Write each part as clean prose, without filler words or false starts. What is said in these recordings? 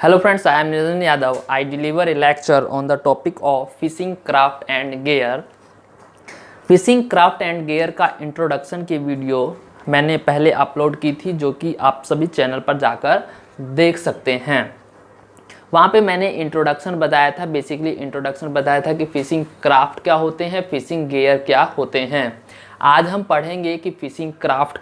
Hello friends, I am Nitin Yadav. I deliver a lecture on the topic of fishing craft and gear. Fishing craft and gear का introduction की video मैंने पहले upload की थी, जो कि आप सभी चैनल पर जाकर देख सकते हैं। वहाँ पे मैंने इंट्रोडक्शन बताया था, बेसिकली इंट्रोडक्शन बताया था कि फ़िशिंग क्राफ्ट क्या होते हैं, फ़िशिंग गियर क्या होते हैं। आज हम पढ़ेंगे कि फ़िशिंग क्राफ्ट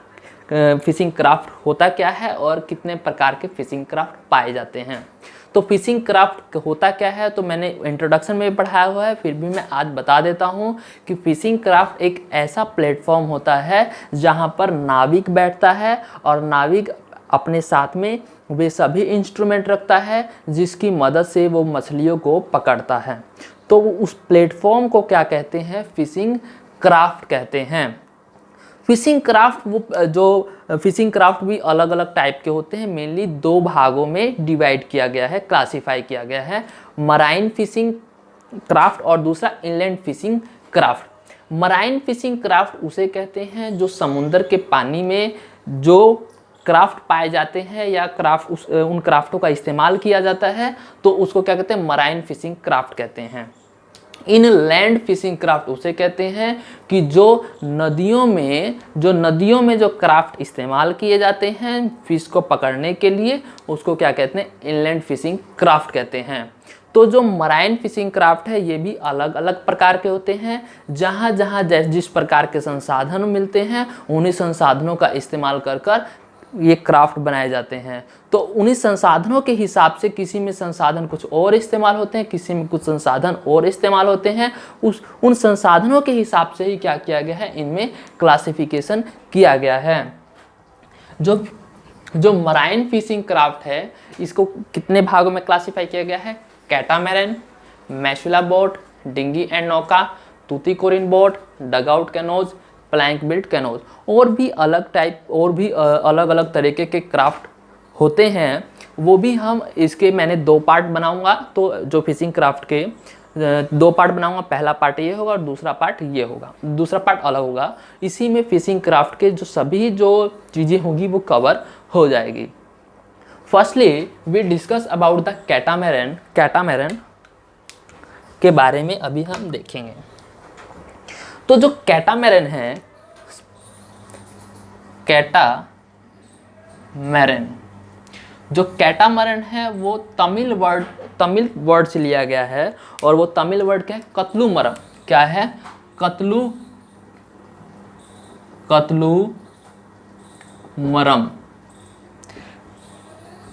होता क्या है और कितने प्रकार के फ़िशिंग क्राफ्ट पाए जाते हैं। तो फ़िशिंग क्राफ्ट होता क्या है तो मैंने इंट्रोडक्शन में भी पढ़ाया हुआ है, फिर भी मैं आज बता देता हूँ कि फ़िशिंग क्राफ्ट एक ऐसा प्लेटफॉर्म होता है जहाँ पर नाविक बैठता है और नाविक अपने साथ में वे सभी इंस्ट्रूमेंट रखता है जिसकी मदद से वो मछलियों को पकड़ता है। तो उस प्लेटफॉर्म को क्या कहते हैं, फ़िशिंग क्राफ्ट कहते हैं। फ़िशिंग क्राफ्ट भी अलग अलग टाइप के होते हैं। मेनली दो भागों में डिवाइड किया गया है, क्लासिफाई किया गया है, मराइन फिशिंग क्राफ्ट और दूसरा inland fishing craft. Marine fishing craft उसे कहते हैं जो समुद्र के पानी में जो क्राफ्ट पाए जाते हैं या उन क्राफ्टों का इस्तेमाल किया जाता है, तो उसको क्या कहते हैं, मराइन फिशिंग क्राफ्ट कहते हैं। इनलैंड फिशिंग क्राफ्ट उसे कहते हैं कि जो नदियों में जो क्राफ्ट इस्तेमाल किए जाते हैं फिश को पकड़ने के लिए, उसको क्या कहते हैं, इनलैंड फिशिंग क्राफ्ट कहते हैं। तो जो मराइन फिशिंग क्राफ्ट है ये भी अलग अलग प्रकार के होते हैं। जहाँ जहाँ जिस प्रकार के संसाधन मिलते हैं उन्हीं संसाधनों का इस्तेमाल कर ये क्राफ्ट बनाए जाते हैं। तो उन्हीं संसाधनों के हिसाब से किसी में संसाधन कुछ और इस्तेमाल होते हैं, किसी में कुछ संसाधन और इस्तेमाल होते हैं। उन संसाधनों के हिसाब से ही क्या किया गया है, इनमें क्लासिफिकेशन किया गया है। जो मराइन फिशिंग क्राफ्ट है इसको कितने भागों में क्लासिफाई किया गया है, catamaran, masula boat, dinghy and नौका, Tuticorin boat, dugout canoes, plank built canoes, और भी अलग अलग तरीके के क्राफ्ट होते हैं। वो भी मैंने दो पार्ट बनाऊंगा। तो जो फिशिंग क्राफ्ट के दो पार्ट बनाऊंगा, पहला पार्ट ये होगा और दूसरा पार्ट ये होगा, दूसरा पार्ट अलग होगा। इसी में फिशिंग क्राफ्ट के सभी चीज़ें होंगी वो कवर हो जाएगी। Firstly we discuss about the catamaran के बारे में अभी हम देखेंगे। तो जो कैटामैरन है वो तमिल वर्ड से लिया गया है, और वो तमिल वर्ड क्या है, कतलू मरम। क्या है, कतलू मरम।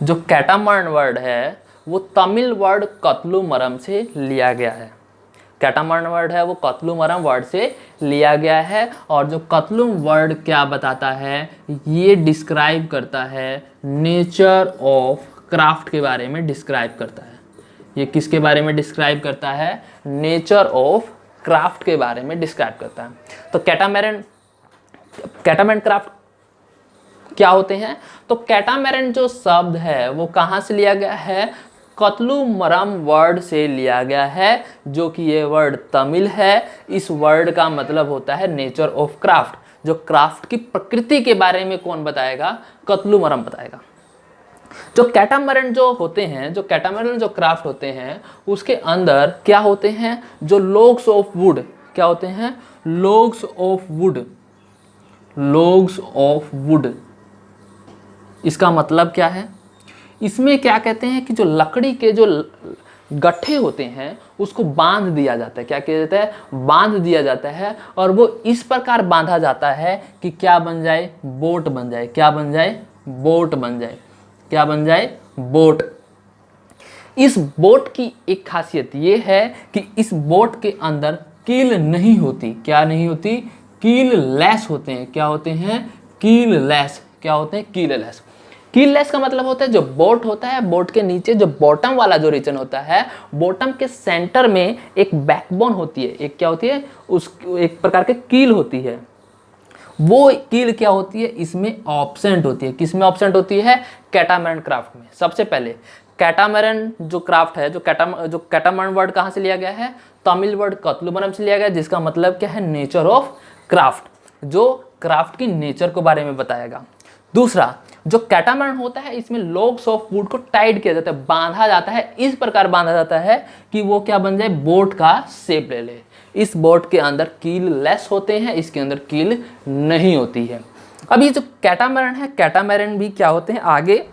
जो कैटामैरन वर्ड है वो तमिल वर्ड कतलू मरम से लिया गया है। कैटामैरन वर्ड है वो कतलू मरम वर्ड से लिया गया है। और जो कतलू वर्ड क्या बताता है, ये डिस्क्राइब करता है नेचर ऑफ क्राफ्ट के बारे में डिस्क्राइब करता है। ये किसके बारे में डिस्क्राइब करता है, नेचर ऑफ क्राफ्ट के बारे में डिस्क्राइब करता है। तो कैटामैरन क्राफ्ट क्या होते हैं, तो कैटामैरन जो शब्द है वो कहाँ से लिया गया है, कतलू मरम वर्ड से लिया गया है, जो कि ये वर्ड तमिल है। इस वर्ड का मतलब होता है नेचर ऑफ क्राफ्ट। जो क्राफ्ट की प्रकृति के बारे में कौन बताएगा, कतलू मरम बताएगा। जो कैटामैरन जो क्राफ्ट होते हैं उसके अंदर क्या होते हैं, जो लॉग्स ऑफ वुड, क्या होते हैं, लॉग्स ऑफ वुड। इसका मतलब क्या है, इसमें क्या कहते हैं कि जो लकड़ी के जो गट्ठे होते हैं उसको बांध दिया जाता है। क्या किया जाता है, बांध दिया जाता है, और वो इस प्रकार बांधा जाता है कि क्या बन जाए, बोट बन जाए। क्या बन जाए, बोट बन जाए। क्या बन जाए, बोट। इस बोट की एक खासियत ये है कि इस बोट के अंदर कील नहीं होती। क्या नहीं होती, कील लेस होते हैं। क्या होते हैं, कील लेस। क्या होते हैं, कील लेस। कील लेस का मतलब होता है जो बोट होता है, बोट के नीचे जो बॉटम वाला जो रीजन होता है, बॉटम के सेंटर में एक बैकबोन होती है, एक क्या होती है, एक प्रकार की कील होती है। वो कील क्या होती है, इसमें ऑब्सेंट होती है। किसमें ऑब्सेंट होती है, कैटामैरन क्राफ्ट में। सबसे पहले कैटामैरन जो क्राफ्ट है, जो कैटामैरन वर्ड कहाँ से लिया गया है, तमिल वर्ड कतलू मरम से लिया गया, जिसका मतलब क्या है, नेचर ऑफ क्राफ्ट, जो क्राफ्ट की नेचर के बारे में बताएगा। दूसरा, जो कैटामरन होता है इसमें लॉग्स ऑफ वुड को टाइट किया जाता है, बांधा जाता है, इस प्रकार बांधा जाता है कि वो क्या बन जाए, बोट का शेप ले ले। इस बोट के अंदर कील लेस होते हैं, इसके अंदर कील नहीं होती है। अब ये जो कैटामरन है, कैटामरन भी क्या होते हैं, आगे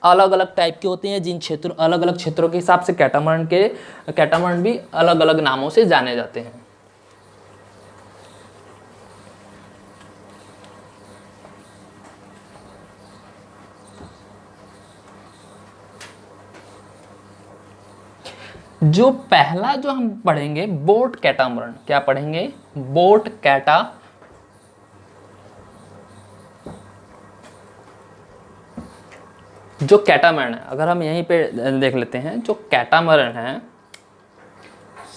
अलग अलग टाइप के होते हैं, जिन क्षेत्रों अलग अलग क्षेत्रों के हिसाब से कैटामरन भी अलग अलग नामों से जाने जाते हैं। जो पहला जो हम पढ़ेंगे बोट कैटामरन, क्या पढ़ेंगे, बोट कैटा, जो कैटामरन है, अगर हम यहीं पे देख लेते हैं, जो कैटामरन है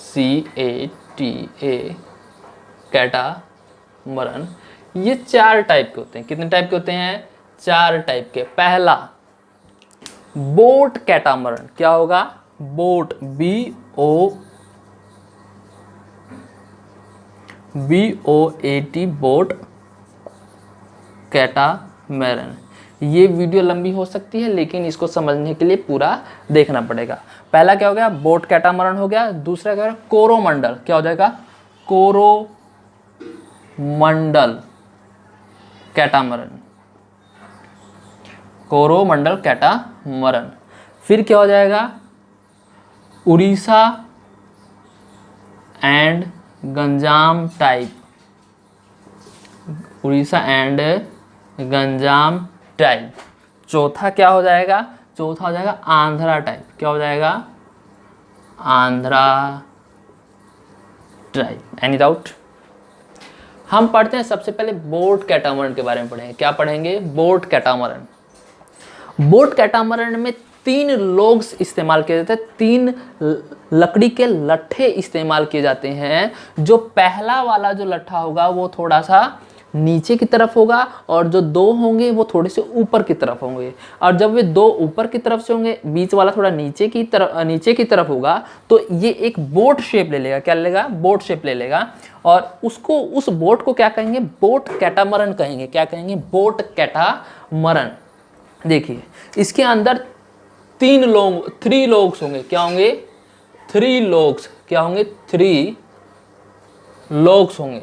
CATA कैटामरन, ये 4 टाइप के होते हैं। कितने टाइप के होते हैं, 4 टाइप के। पहला बोट कैटामरन, क्या होगा, बोट BOAT बोट कैटामरन। ये वीडियो लंबी हो सकती है लेकिन इसको समझने के लिए पूरा देखना पड़ेगा। पहला क्या हो गया, बोट कैटामरन हो गया। दूसरा क्या हो गया, कोरोमंडल, क्या हो जाएगा, कोरोमंडल कैटामरन, कोरोमंडल कैटामरन। फिर क्या हो जाएगा, Orissa and Ganjam type, Orissa and Ganjam type. चौथा क्या हो जाएगा, चौथा हो जाएगा आंध्रा टाइप, क्या हो जाएगा, आंध्रा टाइप। Any doubt? हम पढ़ते हैं सबसे पहले बोट कैटामरन के बारे में पढ़ेंगे। क्या पढ़ेंगे, बोट कैटामरन। बोट कैटामरन में 3 लॉग्स इस्तेमाल किए जाते हैं, 3 लकड़ी के लट्ठे इस्तेमाल किए जाते हैं। जो पहला वाला जो लट्ठा होगा वो थोड़ा सा नीचे की तरफ होगा और जो 2 होंगे वो थोड़े से ऊपर की तरफ होंगे। और जब वे 2 ऊपर की तरफ से होंगे, बीच वाला थोड़ा नीचे की तरफ होगा, तो ये एक बोट शेप ले लेगा। क्या ले लेगा, बोट शेप ले लेगा। और उसको, उस बोट को क्या कहेंगे, बोट कैटामरन कहेंगे। क्या कहेंगे, बोट कैटामरन। देखिए इसके अंदर 3 लोग्स होंगे। क्या होंगे, 3 लोग्स। क्या होंगे, 3 लोग्स होंगे,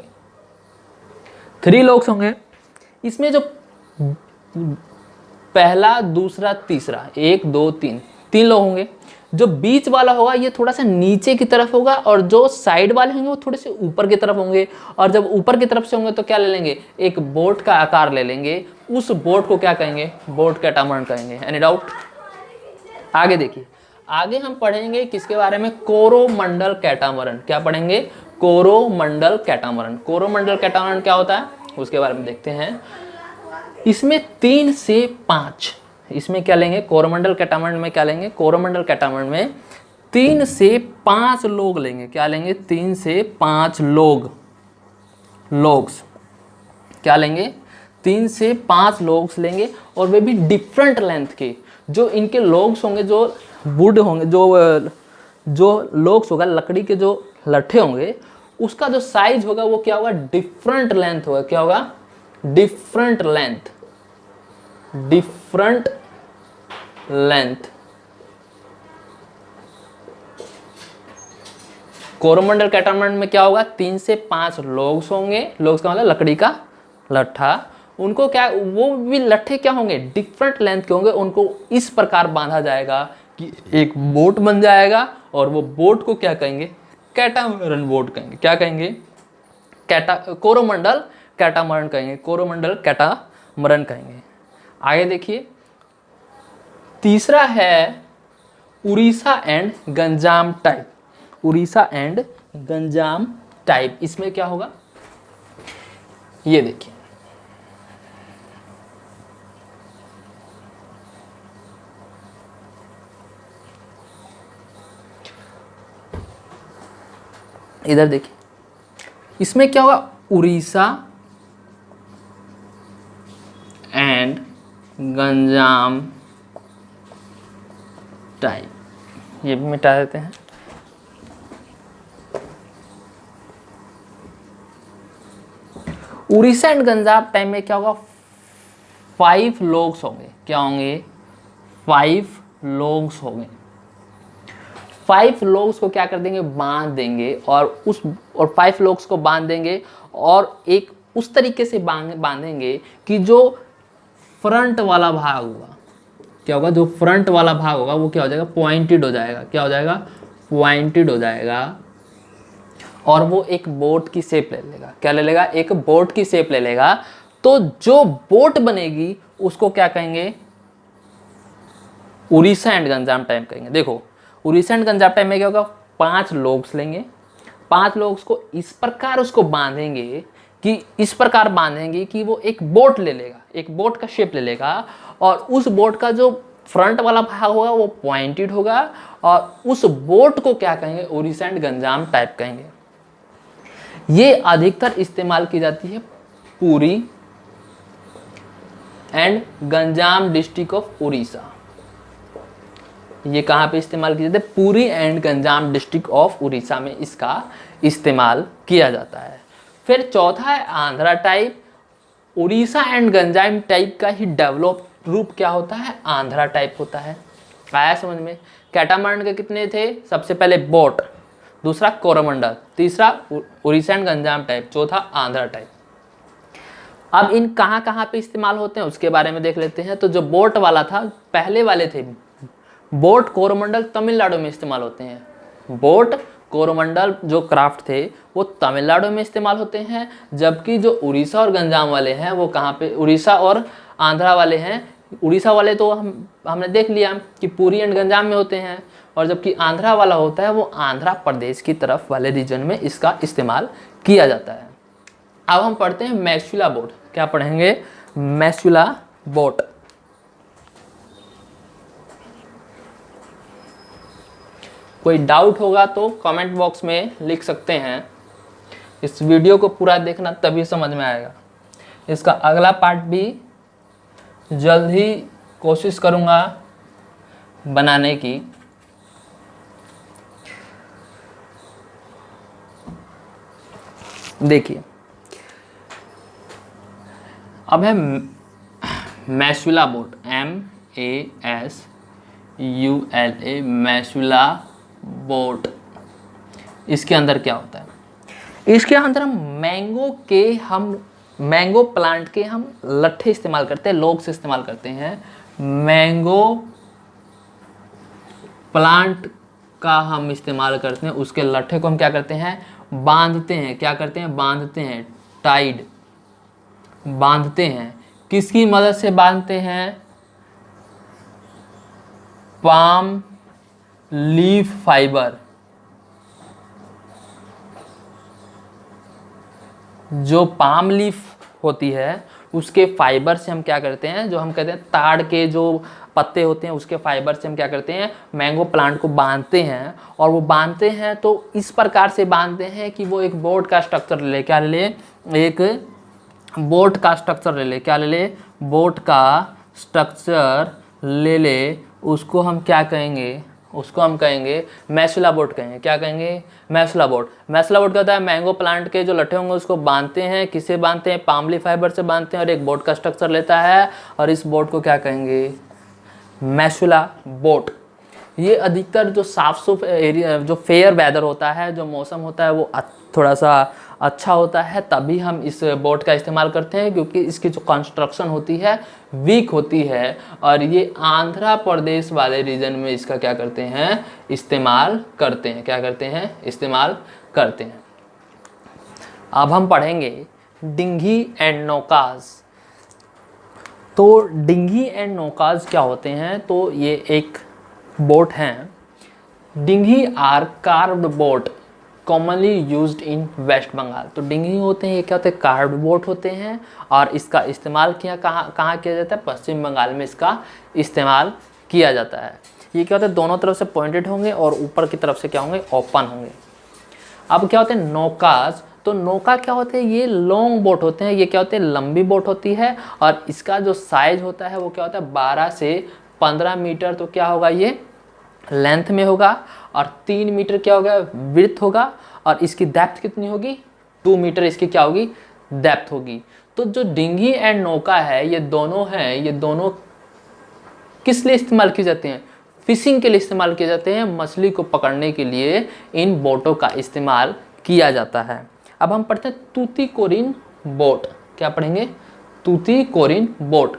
3 लोग्स होंगे। इसमें जो पहला, दूसरा, तीसरा, 1 2 3 लोग होंगे। जो बीच वाला होगा ये थोड़ा सा नीचे की तरफ होगा और जो साइड वाले होंगे वो थोड़े से ऊपर की तरफ होंगे। और जब ऊपर की तरफ से होंगे तो क्या ले लेंगे, एक बोट का आकार ले लेंगे। उस बोट को क्या कहेंगे, बोट कैटामरन कहेंगे। Any doubt? आगे देखिए, आगे हम पढ़ेंगे किसके बारे में, कोरोमंडल कैटामरन। क्या पढ़ेंगे, कोरोमंडल कैटामरन। कोरोमंडल कैटामरन क्या होता है उसके बारे में देखते हैं। इसमें 3 से 5, इसमें क्या लेंगे, कोरोमंडल कैटामरन में क्या लेंगे, कोरोमंडल कैटामरन में 3 से 5 लोग लेंगे। क्या लेंगे, 3 से 5 लोग्स। क्या लेंगे, 3 से 5 लोग्स लेंगे और वे भी डिफरेंट लेंथ के। जो इनके लोग्स होंगे, जो वुड होंगे, जो लोग्स होगा, लकड़ी के जो लट्ठे होंगे, उसका जो साइज होगा वो क्या होगा, डिफरेंट लेंथ होगा। क्या होगा, different length, different length. Coromandel catamaran में क्या होगा, 3 से 5 लोग्स होंगे। लोग्स का मतलब लकड़ी का लट्ठा। उनको क्या, वो भी लट्ठे क्या होंगे, डिफरेंट लेंथ के होंगे। उनको इस प्रकार बांधा जाएगा कि एक बोट बन जाएगा। और वो बोट को क्या कहेंगे, कैटामरन बोट कहेंगे। क्या कहेंगे, कोरोमंडल कैटामरन कहेंगे, कोरोमंडल कैटामरन कहेंगे। आगे देखिए, तीसरा है Orissa and Ganjam type. Orissa and Ganjam type, इसमें क्या होगा, ये देखिए, इधर देखिए, इसमें क्या होगा, उड़ीसा एंड गंजाम टाइप, ये भी मिटा देते हैं। उड़ीसा एंड गंजाम टाइप में क्या होगा, 5 लोग्स होंगे। क्या होंगे? 5 लोग्स होंगे। 5 लोग्स को क्या कर देंगे? बांध देंगे, और 5 लोग्स को बांध देंगे और एक उस तरीके से बांधेंगे कि जो फ्रंट वाला भाग होगा, क्या होगा? जो फ्रंट वाला भाग होगा वो क्या हो जाएगा? पॉइंटेड हो जाएगा। क्या हो जाएगा? पॉइंटेड हो जाएगा, और वो एक बोट की शेप ले लेगा। क्या ले लेगा? एक बोट की शेप ले लेगा। तो जो बोट बनेगी उसको क्या कहेंगे? उड़ीसा एंड गंजाम टाइप कहेंगे। देखो, उड़ीसा एंड गंजाम टाइप में क्या होगा? 5 लोग्स लेंगे, 5 लोग्स को इस प्रकार उसको बांधेंगे कि वो एक बोट ले लेगा, एक बोट का शेप ले लेगा, और उस बोट का जो फ्रंट वाला भाग होगा वो पॉइंटेड होगा, और उस बोट को क्या कहेंगे? उड़ीसा एंड गंजाम टाइप कहेंगे। ये अधिकतर इस्तेमाल की जाती है Puri and Ganjam district of Orissa. ये कहाँ पे इस्तेमाल किया जाता है? Puri and Ganjam district of Orissa में इसका इस्तेमाल किया जाता है। फिर चौथा है Andhra type. Orissa and Ganjam type का ही डेवलप रूप क्या होता है? आंध्रा टाइप होता है। आया समझ में? कैटामरन के कितने थे? सबसे पहले बोट, दूसरा कोरोमंडल, तीसरा उड़ीसा एंड गंजाम टाइप, चौथा आंध्रा टाइप। अब इन कहाँ कहाँ पे इस्तेमाल होते हैं उसके बारे में देख लेते हैं। तो जो बोट वाला था, पहले वाले थे, बोट कोरोमंडल तमिलनाडु में इस्तेमाल होते हैं। बोट कोरोमंडल जो क्राफ्ट थे वो तमिलनाडु में इस्तेमाल होते हैं, जबकि जो उड़ीसा और गंजाम वाले हैं वो कहाँ पे? उड़ीसा और आंध्रा वाले हैं। उड़ीसा वाले तो हमने देख लिया कि पुरी एंड गंजाम में होते हैं, और जबकि आंध्रा वाला होता है वो आंध्रा प्रदेश की तरफ वाले रीजन में इसका इस्तेमाल किया जाता है। अब हम पढ़ते हैं मैसूला बोट। क्या पढ़ेंगे? मैसूला बोट। कोई डाउट होगा तो कमेंट बॉक्स में लिख सकते हैं। इस वीडियो को पूरा देखना, तभी समझ में आएगा। इसका अगला पार्ट भी जल्द ही कोशिश करूँगा बनाने की। देखिए, अब है मैसूला बोट, MASULA, मैसूला बोट। इसके अंदर क्या होता है? इसके अंदर मैंगो प्लांट के हम लट्ठे इस्तेमाल करते हैं, लोग से इस्तेमाल करते हैं। मैंगो प्लांट का हम इस्तेमाल करते हैं, उसके लट्ठे को हम क्या करते हैं? बांधते हैं। क्या करते हैं? बांधते हैं। टाइड, बांधते हैं। किसकी मदद से बांधते हैं? Palm leaf fibre. जो पाम लीफ होती है उसके फाइबर से हम क्या करते हैं? जो हम कहते हैं ताड़ के जो पत्ते होते हैं उसके फाइबर से हम क्या करते हैं? मैंगो प्लांट को बांधते हैं। और वो बांधते हैं तो इस प्रकार से बांधते हैं कि वो एक बोट का स्ट्रक्चर ले ले। क्या ले ले? एक बोट का स्ट्रक्चर ले ले। क्या ले ले? बोट का स्ट्रक्चर ले ले। उसको हम क्या कहेंगे? उसको हम कहेंगे मैसूला बोट कहेंगे। क्या कहेंगे? मैसूला बोट। मैसूला बोट क्या होता है? मैंगो प्लांट के जो लट्ठे होंगे उसको बांधते हैं। किससे बांधते हैं? पामली फाइबर से बांधते हैं, और एक बोट का स्ट्रक्चर लेता है, और इस बोट को क्या कहेंगे? मैसूला बोट। ये अधिकतर जो साफ सुफ एरिया, जो फेयर वेदर होता है, जो मौसम होता है वो थोड़ा सा अच्छा होता है, तभी हम इस बोट का इस्तेमाल करते हैं, क्योंकि इसकी जो कंस्ट्रक्शन होती है वीक होती है, और ये आंध्र प्रदेश वाले रीजन में इसका क्या करते हैं? इस्तेमाल करते हैं। क्या करते हैं? इस्तेमाल करते हैं। अब हम पढ़ेंगे डिंगी एंड नौकाज। तो डिंगी एंड नौकाज क्या होते हैं? तो ये एक बोट हैं। Dinghy are carved boat commonly used in West Bengal. तो डिंगी होते हैं, ये क्या होते हैं? कार्व्ड बोट होते हैं, और इसका इस्तेमाल कहाँ किया जाता है? पश्चिम बंगाल में इसका इस्तेमाल किया जाता है। ये क्या होता है? दोनों तरफ से पॉइंटेड होंगे और ऊपर की तरफ से क्या होंगे? ओपन होंगे। अब क्या होते हैं? नौकाज। तो नौका क्या होते हैं? ये लॉन्ग बोट होते हैं। ये क्या होते हैं? लंबी बोट होती है, और इसका जो साइज होता है वो क्या होता है? 12 से 15 मीटर। तो क्या होगा? ये लेंथ में होगा, और 3 मीटर क्या होगा? विड्थ होगा, और इसकी डेप्थ कितनी होगी? 2 मीटर इसकी क्या होगी? डेप्थ होगी। तो तो जो डिंगी एंड नौका है ये दोनों हैं, ये दोनों किस लिए इस्तेमाल किए जाते हैं? फिशिंग के लिए इस्तेमाल किए जाते हैं। मछली को पकड़ने के लिए इन बोटों का इस्तेमाल किया जाता है। अब हम पढ़ते हैं तूतीकोरिन बोट। क्या पढ़ेंगे? तूतीकोरिन बोट।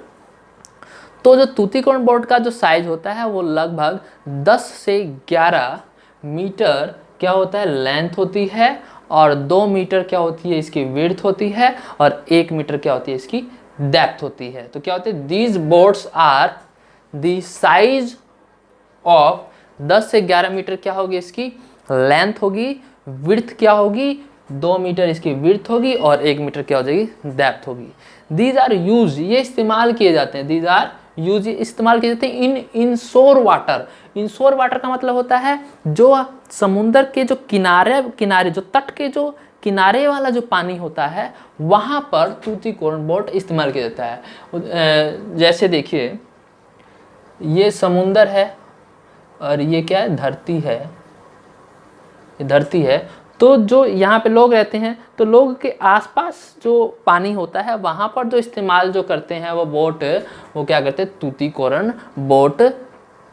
तो जो तूतीकोरिन बोट का जो साइज होता है वो लगभग 10 से 11 मीटर क्या होता है? लेंथ होती है, और 2 मीटर क्या होती है? इसकी विड्थ होती है, और 1 मीटर क्या होती है? इसकी डेप्थ होती है। तो क्या होते हैं? These boats are the size of 10 से 11 मीटर क्या होगी? इसकी लेंथ होगी, विड्थ क्या होगी? 2 मीटर इसकी विड्थ होगी, और 1 मीटर क्या हो जाएगी? डेप्थ होगी। दीज आर यूज, ये इस्तेमाल किए जाते हैं, दीज आर यूज इस्तेमाल किए जाते हैं इनशोर वाटर। इनशोर वाटर का मतलब होता है जो समुद्र के जो किनारे जो तट के जो किनारे वाला जो पानी होता है वहाँ पर तूतीकोरिन बोट इस्तेमाल किया जाता है। जैसे देखिए ये समुंदर है और ये क्या है? धरती है, ये धरती है। तो जो यहाँ पे लोग रहते हैं तो लोग के आसपास जो पानी होता है वहाँ पर जो इस्तेमाल जो करते हैं वो बोट, वो क्या करते हैं? तूतीकोरिन बोट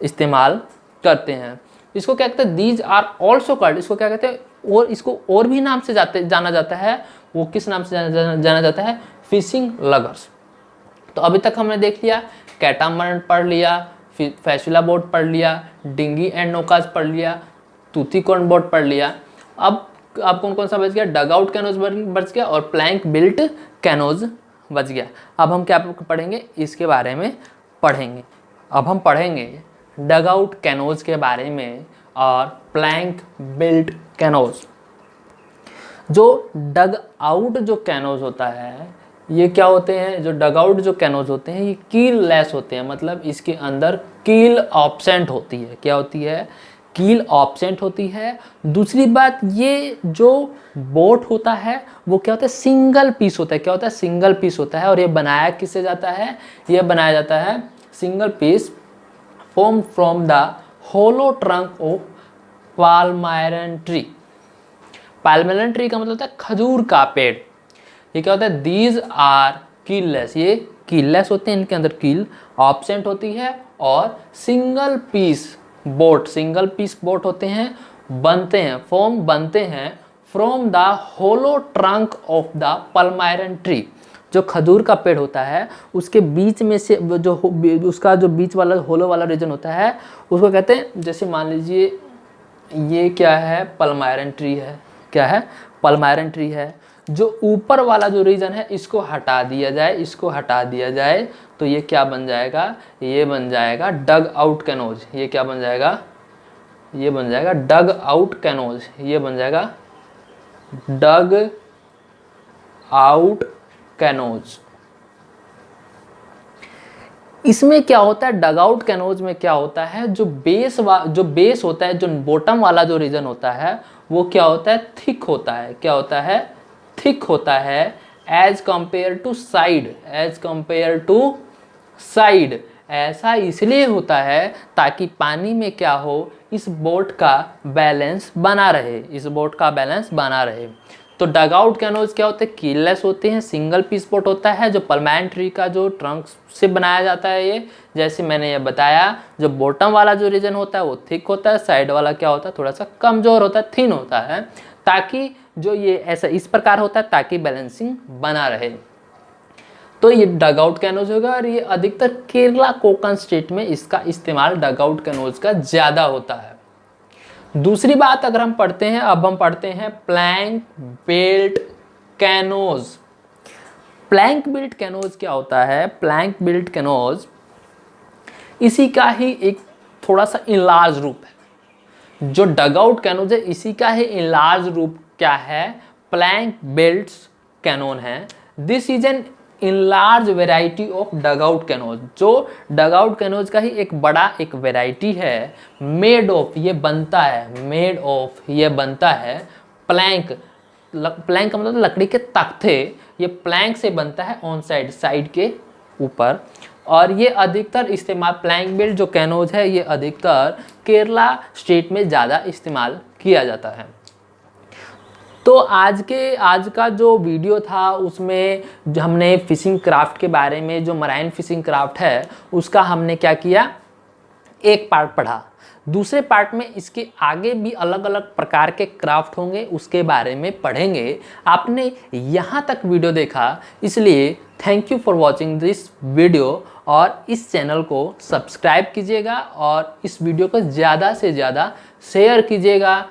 इस्तेमाल करते हैं। इसको क्या कहते हैं? दीज आर ऑल्सो कॉल्ड, इसको क्या कहते हैं? और इसको और भी नाम से जाना जाता है। वो किस नाम से जाना जाता है? फिशिंग लगर्स। तो अभी तक हमने देख लिया, कैटामरन पढ़ लिया, फैसुला बोट पढ़ लिया, डिंगी एंड नौकाज पढ़ लिया, तूतीकोरिन बोट पढ़ लिया। अब कौन कौन सा बच गया? डग आउट कैनोज बच गया, और प्लैंक बिल्ट कैनोज बच गया। अब हम क्या पढ़ेंगे? इसके बारे में पढ़ेंगे। अब हम पढ़ेंगे डग आउट कैनोज के बारे में और प्लैंक बिल्ट कैनोज। जो डग आउट जो कैनोज होता है ये क्या होते हैं? जो डग आउट जो कैनोज होते हैं ये कील लेस होते हैं, मतलब इसके अंदर कील ऑब्सेंट होती है। क्या होती है? कील ऑब्सेंट होती है। दूसरी बात, ये जो बोट होता है वो क्या होता है? सिंगल पीस होता है। क्या होता है? सिंगल पीस होता है। और ये बनाया किससे जाता है? ये बनाया जाता है single piece form from the hollow trunk of palmyra tree. Palmyra tree का मतलब होता है खजूर का पेड़। ये क्या होता है? दीज आर कीललेस, ये कीललेस होते हैं, इनके अंदर कील ऑब्सेंट होती है, और सिंगल पीस बोट होते हैं, बनते हैं, बनते हैं from the hollow trunk of the palmyra tree. जो खजूर का पेड़ होता है उसके बीच में से जो उसका जो बीच वाला होलो वाला रीजन होता है उसको कहते हैं, जैसे मान लीजिए ये क्या है? पाल्मायरन ट्री है। क्या है? पाल्मायरन ट्री है। जो ऊपर वाला जो रीजन है इसको हटा दिया जाए, इसको हटा दिया जाए तो ये क्या बन जाएगा? ये बन जाएगा डग आउट कैनोज। ये क्या बन जाएगा? ये बन जाएगा डग आउट कैनोज। ये बन जाएगा डग आउट कैनोज। इसमें क्या होता है? डग आउट कैनोज में क्या होता है? जो बेस होता है, जो बॉटम वाला जो रीजन होता है वो क्या होता है? थिक होता है। क्या होता है? थिक होता है एज कंपेयर टू साइड। ऐसा इसलिए होता है ताकि पानी में क्या हो? इस बोट का बैलेंस बना रहे। तो डग आउट कैनोज क्या होते हैं? कीललेस होते हैं, सिंगल पीस बोट होता है, जो पाल्मायरन ट्री का जो ट्रंक से बनाया जाता है। ये जैसे मैंने ये बताया, जो बॉटम वाला जो रीजन होता है वो थिक होता है, साइड वाला क्या होता है? थोड़ा सा कमजोर होता है, थिन होता है, ताकि जो ये ऐसा इस प्रकार होता है ताकि बैलेंसिंग बना रहे। तो ये डग आउट कैनोज होगा, और ये अधिकतर केरला कोकण स्टेट में इसका इस्तेमाल डग आउट कैनोज का ज़्यादा होता है। दूसरी बात अगर हम पढ़ते हैं, अब हम पढ़ते हैं प्लैंक बिल्ट कैनोज। प्लैंक बिल्ट कैनोज क्या होता है? प्लैंक बिल्ट कैनोज इसी का ही एक थोड़ा सा इनलार्ज रूप है। जो डग आउट कैनोज है इसी का ही इनलार्ज रूप क्या है? प्लैंक बिल्ट कैनोन है। This is an enlarge variety of dug out canoes. जो डग आउट कैनोज का ही एक बड़ा एक वेराइटी है। मेड ऑफ, ये बनता है प्लैंक का मतलब लकड़ी के तख्ते। ये प्लैंक से बनता है ऑन साइड के ऊपर। और ये अधिकतर इस्तेमाल प्लैंक बिल्ट जो कैनोज है ये अधिकतर केरला स्टेट में ज़्यादा इस्तेमाल किया जाता है। तो आज का जो वीडियो था उसमें जो हमने फिशिंग क्राफ्ट के बारे में, जो मराइन फिशिंग क्राफ्ट है उसका हमने क्या किया, एक पार्ट पढ़ा। दूसरे पार्ट में इसके आगे भी अलग अलग प्रकार के क्राफ्ट होंगे, उसके बारे में पढ़ेंगे। आपने यहाँ तक वीडियो देखा, इसलिए thank you for watching this video, और इस चैनल को सब्सक्राइब कीजिएगा और इस वीडियो को ज़्यादा से ज़्यादा शेयर कीजिएगा।